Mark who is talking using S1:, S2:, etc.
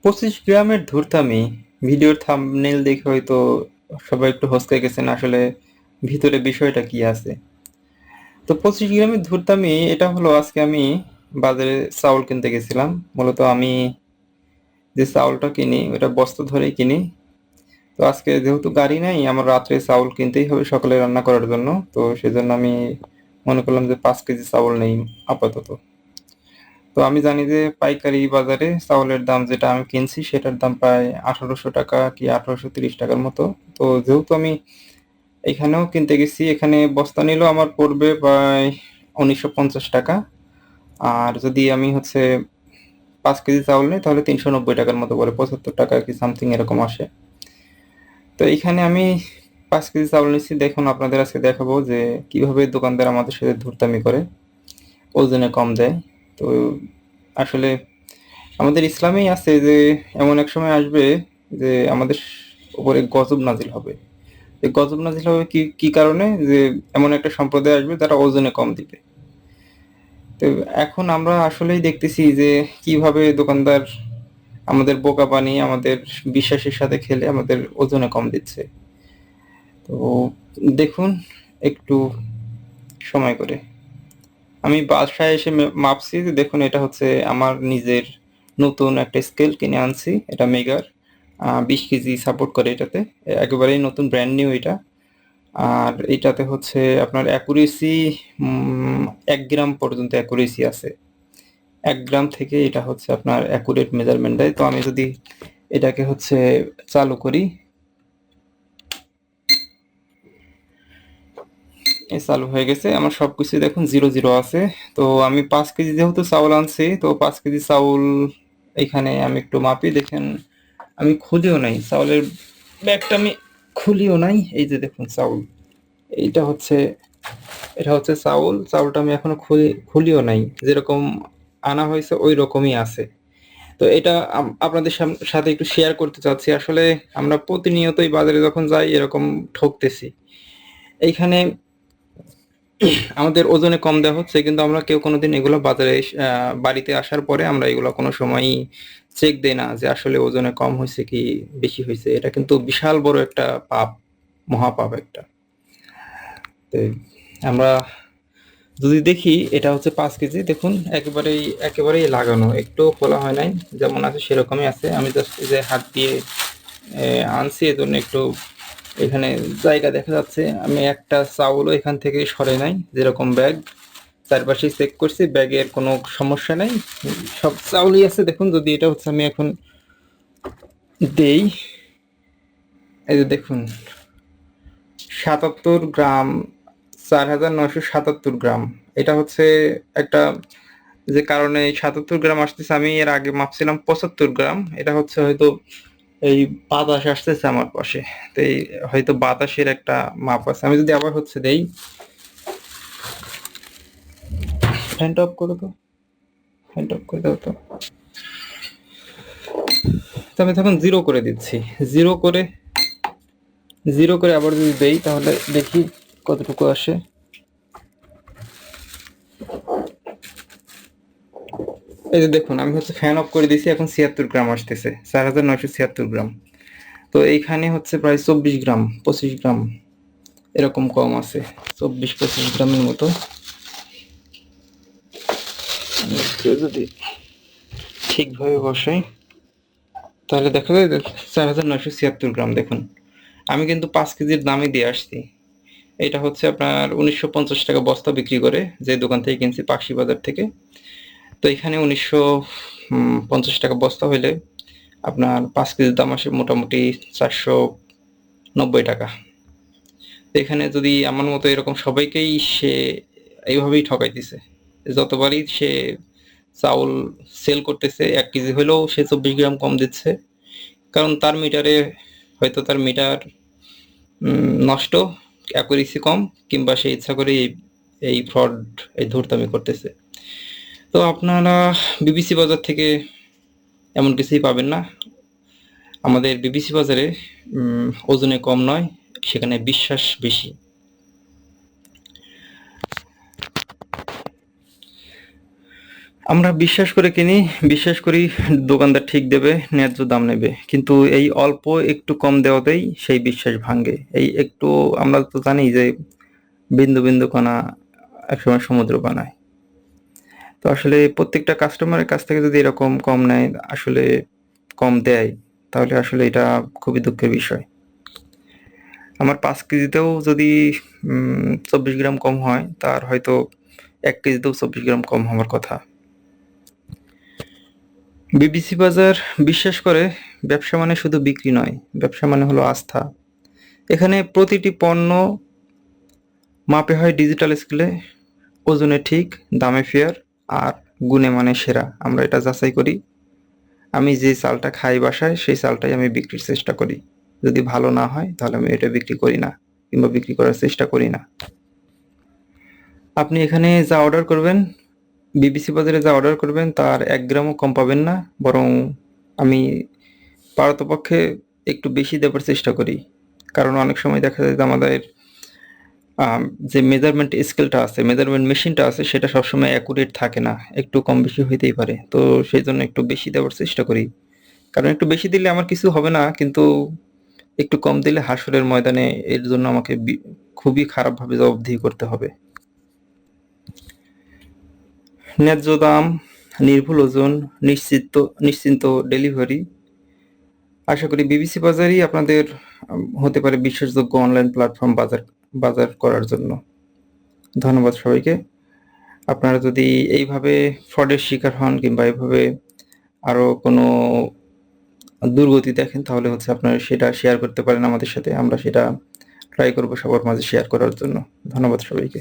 S1: 25 গ্রামের ধূর্তামি। ভিডিওর থাম্বনেল দেখে হয়তো সবাই একটু হসকে গেছেন, আসলে ভিতরে বিষয়টা কি আছে। তো 25 গ্রামের ধূর্তামি এটা হলো, আজকে আমি বাজারে চাউল কিনতে গেছিলাম। মূলত আমি যে চাউলটা কিনি ওটা বস্তা ধরেই কিনি। তো আজকে যেহেতু গাড়ি নাই, আমার রাত্রে চাউল কিনতেই হবে সকালে রান্না করার জন্য। তো সেজন্য আমি মনে করলাম যে 5 কেজি চাউল নেই আপাতত। তো আমি জানি যে পাইকারি বাজারে চাউলের দাম যেটা আমি কিনছি সেটার দাম প্রায় 1800 টাকা কি 1830 টাকার মতো। তো যেহেতু আমি এখানেও কিনতে গেছি, এখানে বস্তা নিলেও আমার পড়বে প্রায় 1950 টাকা। আর যদি আমি হচ্ছে 5 কেজি চাউল নেই তাহলে 390 টাকার মতো পড়ে, 75 টাকা কি সামথিং এরকম আসে। তো এইখানে আমি 5 কেজি চাউল নিচ্ছি। দেখুন, আপনাদের আজকে দেখাবো যে কিভাবে দোকানদার আমাদের সাথে ধূর্তামি করে, ওজনে কম দেয়। তো আসলে আমাদের ইসলামেই আছে যে এমন এক সময় আসবে যে আমাদের উপরে গজব নাজিল হবে। এই গজব নাজিল হবে কি কি কারণে? যে এমন একটা সম্প্রদায় আসবে তারা ওজনে কম দিবে। তো এখন আমরা আসলেই দেখতেছি যে কিভাবে দোকানদার আমাদের বোকা বানিয়ে আমাদের বিশ্বাসের সাথে খেলে আমাদের ওজনে কম দিচ্ছে। তো দেখুন, একটু সময় করে আমি বাসায় এসে মাপছি। যে দেখুন, এটা হচ্ছে আমার নিজের নতুন একটা স্কেল কিনে আনছি, এটা মেগার। 20 কেজি সাপোর্ট করে এটাতে, একেবারেই নতুন ব্র্যান্ড নিউ এটা। আর এটাতে হচ্ছে আপনার অ্যাকুরেসি 1 গ্রাম পর্যন্ত অ্যাকুরেসি আছে। 1 গ্রাম থেকে এটা হচ্ছে আপনার অ্যাকুরেট মেজারমেন্ট দেয়। তো আমি যদি এটাকে হচ্ছে চালু করি, এই চালু হয়ে গেছে। আমার সবকিছু দেখুন জিরো জিরো আছে। তো আমি 5 কেজি যেহেতু চাউল আনছি, তো 5 কেজি চাউল এখানে আমি একটু মাপি। দেখেন, আমি খুলিও নাই চাউলের ব্যাগটা, আমি খুলিও নাই। এই যে দেখুন চাউল, এইটা হচ্ছে, এটা হচ্ছে চাউল। চাউলটা আমি এখনো খুলিও নাই, যেরকম আনা হয়েছে ওই রকমই আছে। তো এটা আপনাদের সাথে একটু শেয়ার করতে চাচ্ছি। আসলে আমরা প্রতিনিয়তই বাজারে যখন যাই এরকম ঠকতেছি। এইখানে আমাদের ওজনে কম দেওয়া হচ্ছে, কিন্তু আমরা কেউ কোনোদিন এগুলো বাজারে বাড়িতে আসার পরে আমরা এগুলো কোনো সময়ই চেক দেই না যে আসলে ওজনে কম হয়েছে কি বেশি হয়েছে। এটা কিন্তু বিশাল বড় একটা পাপ, মহাপাপ একটা। তো আমরা যদি দেখি, এটা হচ্ছে 5 কেজি, দেখুন একেবারেই একেবারেই লাগানো, একটু খোলা হয় নাই, যেমন আছে সেরকমই আছে। আমি জাস্ট এই যে হাত দিয়ে আনছি, এজন্য একটু এখানে জায়গা দেখা যাচ্ছে। আমি একটা চাউলও এখান থেকে সরে নাই, যেরকম ব্যাগ চারপাশে চেক করছি, ব্যাগের কোনো সমস্যা নাই, সব চাউলই আছে। দেখুন, যদি এটা হচ্ছে আমি এখন দেই, এই যে দেখুন 77 গ্রাম, 4977 গ্রাম। এটা হচ্ছে একটা, যে কারণে 77 গ্রাম আসতেছে, আমি এর আগে মাপছিলাম 75 গ্রাম। এটা হচ্ছে হয়তো এই বাতাস আসতেছে আমার পাশে, তো এই হয়তো বাতাসের একটা মাপ আছে। আমি যদি আবার হচ্ছে দেই, ফ্যানটা অফ করে দাও, ফ্যানটা অফ করে দাও তো। তো আমি তখন জিরো করে দিচ্ছি। জিরো করে জিরো করে আবার যদি দেই তাহলে দেখি কতটুকু আসে। এই যে দেখুন, আমি হচ্ছে ফ্যান অফ করে দিয়েছি, এখন 76 গ্রাম আসতেছে, 4976 গ্রাম। তো এইখানে হচ্ছে প্রায় 24 গ্রাম, 25 গ্রাম এরকম কম আছে, 24-25 গ্রামের মতো। একটু যদি ঠিকভাবে বসাই তাহলে দেখা যায় 4976 গ্রাম। দেখুন, আমি কিন্তু 5 কেজির দামই দিয়ে আসছি। এটা হচ্ছে আপনার 1950 টাকা বস্তা বিক্রি করে, যে দোকান থেকে কিনছি পাকশি বাজার থেকে। তো এখানে 1950 টাকা বস্তা হইলে আপনার 5 কেজির দাম আসে মোটামুটি 490 টাকা। এখানে যদি আমার মতো এরকম সবাইকেই সে এইভাবেই ঠকাইতেছে, যতবারই সে চাউল সেল করতেছে 1 কেজি হলেও সে 24 গ্রাম কম দিচ্ছে। কারণ তার মিটারে হয়তো তার মিটার নষ্ট, অ্যাকুরেসি কম, কিংবা সে ইচ্ছা করে এই ফ্রড, এই ধূর্তামি করতেছে। তো আপনারা বিবিসি বাজার থেকে এমন কিছুই পাবেন না। আমাদের বিবিসি বাজারে ওজনে কম নয়, সেখানে বিশ্বাস বেশি। আমরা বিশ্বাস করে কিনি, বিশ্বাস করি দোকানদার ঠিক দেবে, ন্যায্য দাম নেবে। কিন্তু এই অল্প একটু কম দেওয়াতেই সেই বিশ্বাস ভাঙ্গে। এই একটু আমরা তো জানি যে বিন্দু, বিন্দু কণা একসময় সমুদ্র বানায়। তো আসলে প্রত্যেকটা কাস্টমারের কাছ থেকে যদি এরকম কম নেয়, আসলে কম দেয়, তাহলে আসলে এটা খুবই দুঃখের বিষয়। আমার 5 কেজিতেও যদি 24 গ্রাম কম হয়, তার হয়তো 1 কেজিতেও 24 গ্রাম কম হওয়ার কথা। বিবিসি বাজার বিশ্বাস করে ব্যবসা মানে শুধু বিক্রি নয়, ব্যবসা মানে হলো আস্থা। এখানে প্রতিটি পণ্য মাপে হয় ডিজিটাল স্কেলে, ওজনে ঠিক, দামে ফেয়ার, আর গুণে মানে সেরা। আমরা এটা যাচাই করি। আমি যে চালটা খাই বাসায়, সেই চালটাই আমি বিক্রির চেষ্টা করি। যদি ভালো না হয়, তাহলে আমি এটা বিক্রি করি না, কিংবা বিক্রি করার চেষ্টা করি না। আপনি এখানে যা অর্ডার করবেন, বিবিসি বাজারে যা অর্ডার করবেন, তার 1 গ্রামও কম পাবেন না। বরং আমি পারতপক্ষে একটু বেশি দেবার চেষ্টা করি। কারণ অনেক সময় দেখা যায় যে আমাদের যে মেজারমেন্ট স্কেলটা আছে, মেজারমেন্ট মেশিনটা আছে, সেটা সবসময় অ্যাকুরেট থাকে না। একটু কম বেশি হইতেই পারে। তো সেইজন্য একটু বেশি দেওয়ার চেষ্টা করি। কারণ একটু বেশি দিলে আমার কিছু হবে না, কিন্তু একটু কম দিলে হাসরের ময়দানে এর জন্য আমাকে খুবই খারাপভাবে জবাবদিহি করতে হবে। ন্যায্য দাম, নির্ভুল ওজন, নিশ্চিন্ত ডেলিভারি। আশা করি বিবিসি বাজারই আপনাদের হতে পারে বিশ্বাসযোগ্য অনলাইন প্ল্যাটফর্ম বাজার করার জন্য। ধন্যবাদ সবাইকে। আপনারা যদি এইভাবে ফ্রডের শিকার হন, কিংবা এভাবে আরো কোনো দুর্গতি দেখেন, তাহলে হচ্ছে আপনারা সেটা শেয়ার করতে পারেন আমাদের সাথে। আমরা সেটা ট্রাই করব সবার মাঝে শেয়ার করার জন্য। ধন্যবাদ সবাইকে।